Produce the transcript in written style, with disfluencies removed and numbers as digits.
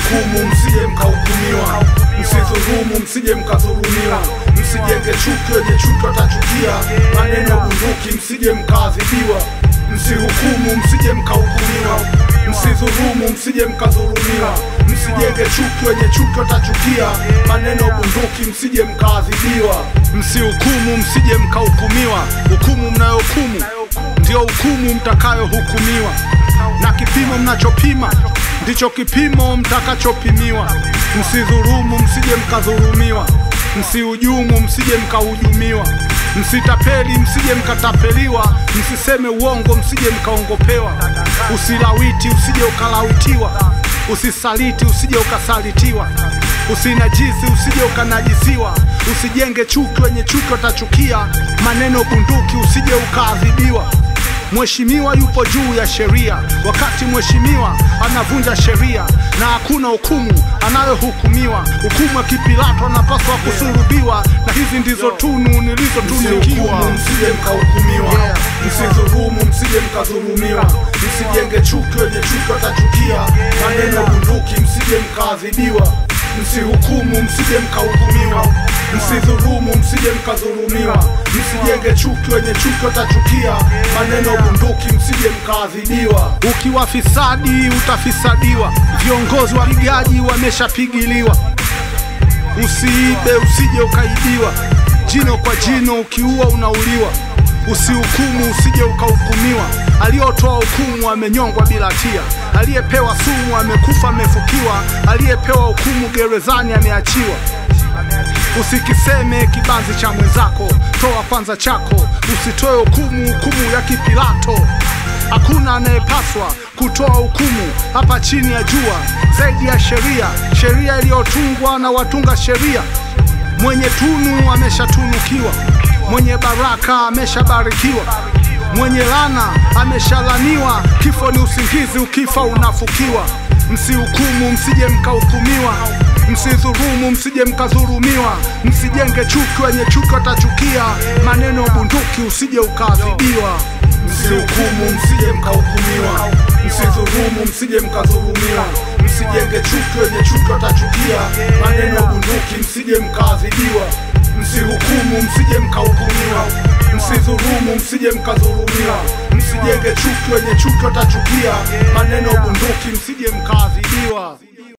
Msihukumu msije mkahukumiwa, msidhulumu msije mkadhulumiwa, msijenge chuki wenye chuki watachukia, maneno bunduki msije mkaadhibiwa. Msihukumu msije mkahukumiwa, msidhulumu msije mkadhulumiwa, msijenge chuki wenye chuki watachukia, maneno bunduki msije mkaadhibiwa. Msihukumu msije mkahukumiwa, hukumu mnayohukumu ndio hukumu mtakayohukumiwa, na kipimo mnachopima ndicho kipimo mtakachopimiwa. Msidhulumu msije mkadhulumiwa, msihujumu msije mkahujumiwa, msitapeli msije mkatapeliwa, msiseme uongo msije mkaongopewa, usilawiti usije ukalawitiwa, usisaliti usije ukasalitiwa, usinajisi usije ukanajisiwa, usijenge chuki wenye chuki watachukia, maneno bunduki usije ukaadhibiwa. Mheshimiwa yupo juu ya sheria, wakati mheshimiwa anavunja sheria, na hakuna hukumu anayohukumiwa. Hukumu ya Kipilato anapaswa kusulubiwa, na hizi ndizo tunu nilizotunikiwa. Msije mkahukumiwa, msidhulumu msije mkadhulumiwa, msijenge chuki wenye chuki watachukia, maneno bunduki msije mkaadhibiwa. Msihukumu msije mkahukumiwa, msidhulumu msije mkadhulumiwa, msijenge chuki wenye chuki watachukia, maneno bunduki msije mkaadhibiwa. Ukiwa fisadi utafisadiwa, viongozi wapigaji wameshapigiliwa. Usiibe usije ukaibiwa, jino kwa jino ukiua unauliwa. Usihukumu usije ukahukumiwa, aliyotoa hukumu amenyongwa bila hatia, aliyepewa sumu amekufa amefukiwa, aliyepewa hukumu gerezani ameachiwa. Usikiseme kibanzi cha mwenzako, toa kwanza chako, usitoe hukumu ya Kipilato. Hakuna anayepaswa kutoa hukumu hapa chini ya jua zaidi ya sheria iliyotungwa na watunga sheria. Mwenye tunu ameshatunukiwa, mwenye baraka ameshabarikiwa, mwenye lana ameshalaniwa. Kifo ni usingizi, ukifa unafukiwa. Msihukumu msije mkahukumiwa, msidhulumu msije mkadhulumiwa, msijenge chuki wenye chuki watachukia, maneno bunduki usije ukaadhibiwa. Msihukumu msije mkahukumiwa, msidhulumu msije mkadhulumiwa, msijenge chuki wenye chuki watachukia, maneno bunduki msije mkaadhibiwa. Msihukumu msije mkahukumiwa, msidhulumu msije mkadhulumiwa, msijenge chuki wenye chuki watachukia, maneno bunduki msije mkaadhibiwa.